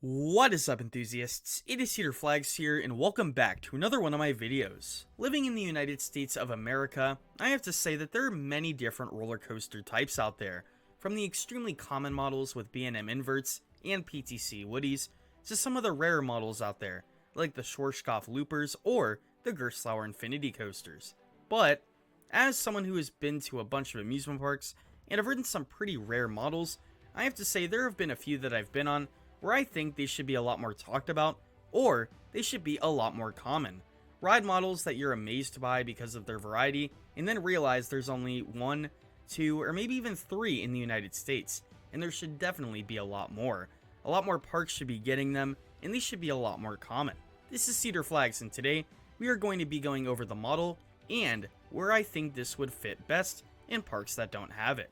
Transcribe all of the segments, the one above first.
What is up, enthusiasts? It is Cedar Flags here, and welcome back to another one of my videos. Living in the United States of America, I have to say that there are many different roller coaster types out there, from the extremely common models with B&M inverts and PTC Woodies, to some of the rarer models out there, like the Schwarzkopf Loopers or the Gerstlauer Infinity Coasters. But, as someone who has been to a bunch of amusement parks, and have ridden some pretty rare models, I have to say there have been a few that I've been on where I think they should be a lot more talked about, or they should be a lot more common. Ride models that you're amazed by because of their variety, and then realize there's only one, two, or maybe even three in the United States, and there should definitely be a lot more. A lot more parks should be getting them, and these should be a lot more common. This is Cedar Flags, and today we are going to be going over the model and where I think this would fit best in parks that don't have it.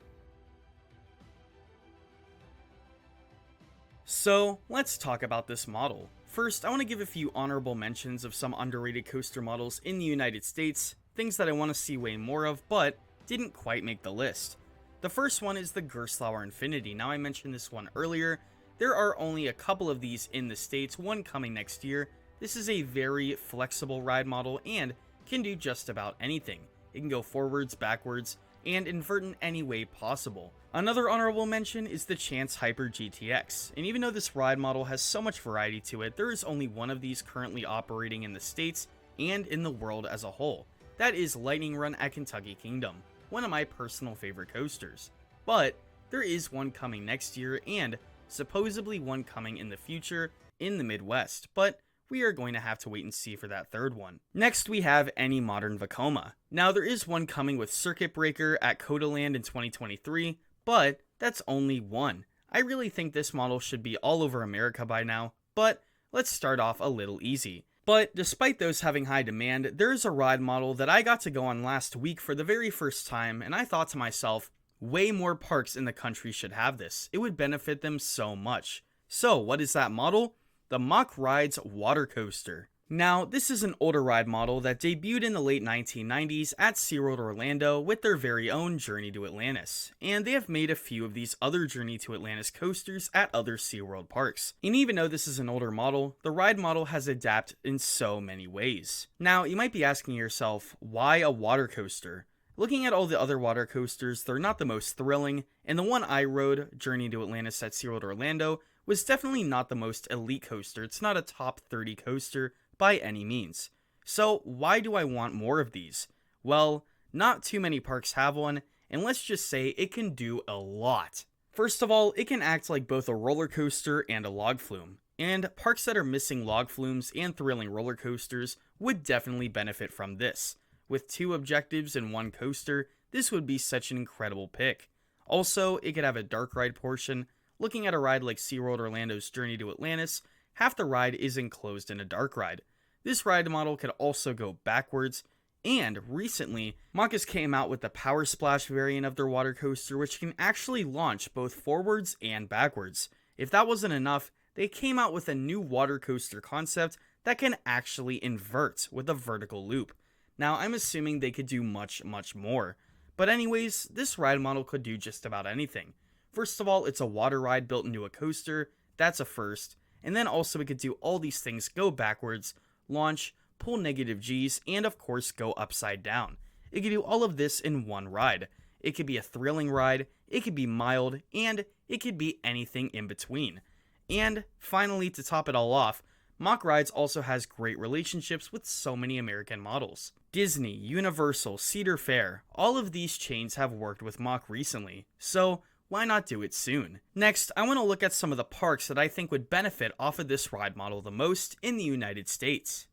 So, let's talk about this model. First, I want to give a few honorable mentions of some underrated coaster models in the United States, things that I want to see way more of, but didn't quite make the list. The first one is the Gerstlauer Infinity. Now, I mentioned this one earlier. There are only a couple of these in the States, one coming next year. This is a very flexible ride model and can do just about anything. It can go forwards, backwards, and invert in any way possible. Another honorable mention is the Chance Hyper GTX, and even though this ride model has so much variety to it, there is only one of these currently operating in the States and in the world as a whole. That is Lightning Run at Kentucky Kingdom, one of my personal favorite coasters. But there is one coming next year and supposedly one coming in the future in the Midwest, but we are going to have to wait and see for that third one. Next, we have Any Modern Vekoma. Now, there is one coming with Circuit Breaker at Codaland in 2023, but that's only one. I really think this model should be all over America by now, but let's start off a little easy. But despite those having high demand, there is a ride model that I got to go on last week for the very first time, and I thought to myself, way more parks in the country should have this. It would benefit them so much. So, what is that model? The Mack Rides Water Coaster. Now, this is an older ride model that debuted in the late 1990s at SeaWorld Orlando with their very own Journey to Atlantis, and they have made a few of these other Journey to Atlantis coasters at other SeaWorld parks. And even though this is an older model, the ride model has adapted in so many ways. Now, you might be asking yourself, why a water coaster? Looking at all the other water coasters, they're not the most thrilling, and the one I rode, Journey to Atlantis at SeaWorld Orlando, was definitely not the most elite coaster. It's not a top 30 coaster by any means. So why do I want more of these? Well, not too many parks have one, and let's just say it can do a lot. First of all, it can act like both a roller coaster and a log flume, and parks that are missing log flumes and thrilling roller coasters would definitely benefit from this. With two objectives in one coaster, this would be such an incredible pick. Also, it could have a dark ride portion. Looking at a ride like SeaWorld Orlando's Journey to Atlantis, half the ride is enclosed in a dark ride. This ride model could also go backwards, and recently, Mack came out with the Power Splash variant of their water coaster, which can actually launch both forwards and backwards. If that wasn't enough, they came out with a new water coaster concept that can actually invert with a vertical loop. Now, I'm assuming they could do much more. But anyways, this ride model could do just about anything. First of all, it's a water ride built into a coaster. That's a first. And then also it could do all these things, go backwards, launch, pull negative G's, and of course go upside down. It could do all of this in one ride. It could be a thrilling ride, it could be mild, and it could be anything in between. And finally, to top it all off, Mack Rides also has great relationships with so many American models. Disney, Universal, Cedar Fair, all of these chains have worked with Mack recently, so why not do it soon? Next, I want to look at some of the parks that I think would benefit off of this ride model the most in the United States.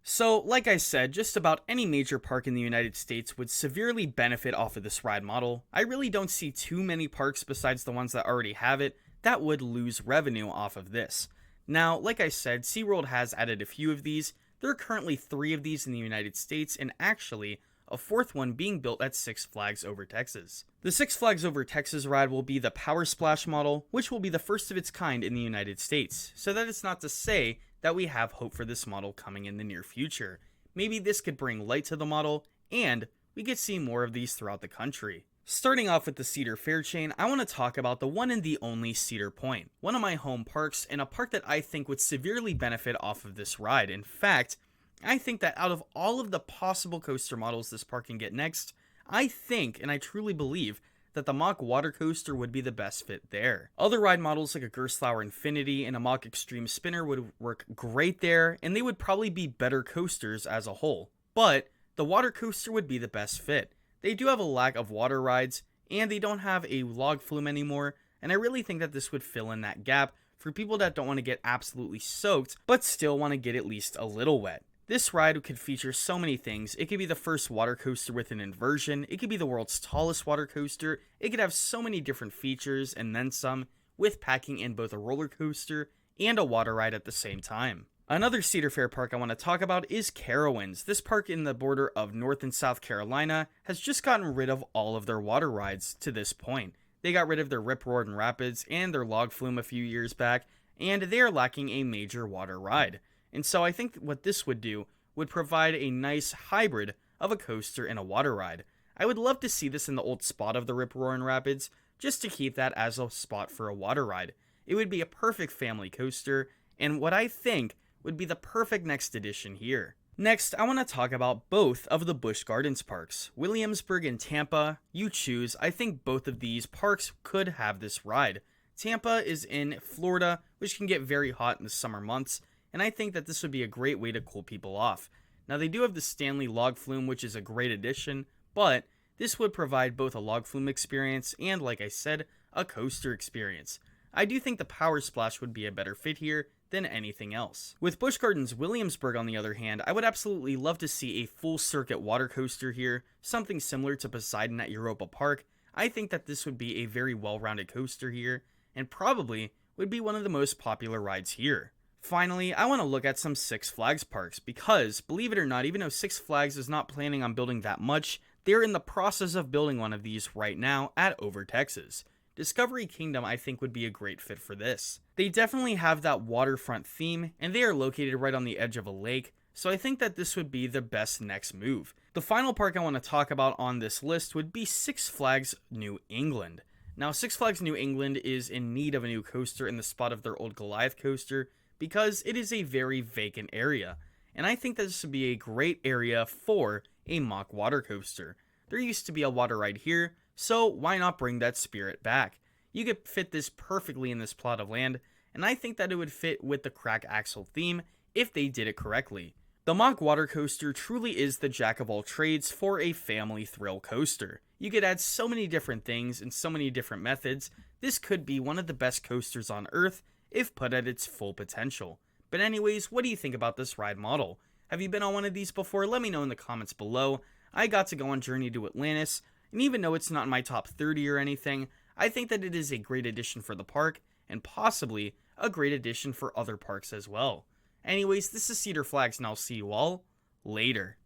So, like I said, just about any major park in the United States would severely benefit off of this ride model. I really don't see too many parks besides the ones that already have it that would lose revenue off of this. Now, like I said, SeaWorld has added a few of these. There are currently 3 of these in the United States, and actually, a 4th one being built at Six Flags Over Texas. The Six Flags Over Texas ride will be the Power Splash model, which will be the first of its kind in the United States, so that is not to say that we have hope for this model coming in the near future. Maybe this could bring light to the model, and we could see more of these throughout the country. Starting off with the Cedar Fair chain, I want to talk about the one and the only Cedar Point, one of my home parks, and a park that I think would severely benefit off of this ride. In fact, I think that out of all of the possible coaster models this park can get next, I think, and I truly believe, that the Mack water coaster would be the best fit there. Other ride models like a Gerstlauer Infinity and a Mack Extreme Spinner would work great there, and they would probably be better coasters as a whole. But the water coaster would be the best fit. They do have a lack of water rides, and they don't have a log flume anymore, and I really think that this would fill in that gap for people that don't want to get absolutely soaked, but still want to get at least a little wet. This ride could feature so many things. It could be the first water coaster with an inversion, it could be the world's tallest water coaster, it could have so many different features and then some, with packing in both a roller coaster and a water ride at the same time. Another Cedar Fair park I want to talk about is Carowinds. This park in the border of North and South Carolina has just gotten rid of all of their water rides to this point. They got rid of their Rip Roarin' Rapids and their log flume a few years back, and they are lacking a major water ride. And so I think what this would do would provide a nice hybrid of a coaster and a water ride. I would love to see this in the old spot of the Rip Roarin' Rapids, just to keep that as a spot for a water ride. It would be a perfect family coaster, and what I think would be the perfect next addition here. Next, I want to talk about both of the Busch Gardens parks. Williamsburg and Tampa, you choose. I think both of these parks could have this ride. Tampa is in Florida, which can get very hot in the summer months, and I think that this would be a great way to cool people off. Now, they do have the Stanley log flume, which is a great addition, but this would provide both a log flume experience and, like I said, a coaster experience. I do think the Power Splash would be a better fit here than anything else. With Busch Gardens Williamsburg, on the other hand, I would absolutely love to see a full circuit water coaster here, something similar to Poseidon at Europa Park. I think that this would be a very well-rounded coaster here, and probably would be one of the most popular rides here. Finally, I want to look at some Six Flags parks, because, believe it or not, even though Six Flags is not planning on building that much, they're in the process of building one of these right now at Over Texas. Discovery Kingdom, I think, would be a great fit for this. They definitely have that waterfront theme, and they are located right on the edge of a lake, so I think that this would be the best next move. The final park I want to talk about on this list would be Six Flags New England. Now, Six Flags New England is in need of a new coaster in the spot of their old Goliath coaster, because it is a very vacant area, and I think that this would be a great area for a Mack water coaster. There used to be a water ride here, so why not bring that spirit back? You could fit this perfectly in this plot of land, and I think that it would fit with the crack axle theme if they did it correctly. The Mack water coaster truly is the jack of all trades for a family thrill coaster. You could add so many different things and so many different methods. This could be one of the best coasters on Earth if put at its full potential. But anyways, what do you think about this ride model? Have you been on one of these before? Let me know in the comments below. I got to go on Journey to Atlantis, and even though it's not in my top 30 or anything, I think that it is a great addition for the park, and possibly a great addition for other parks as well. Anyways, this is Cedar Flags, and I'll see you all later.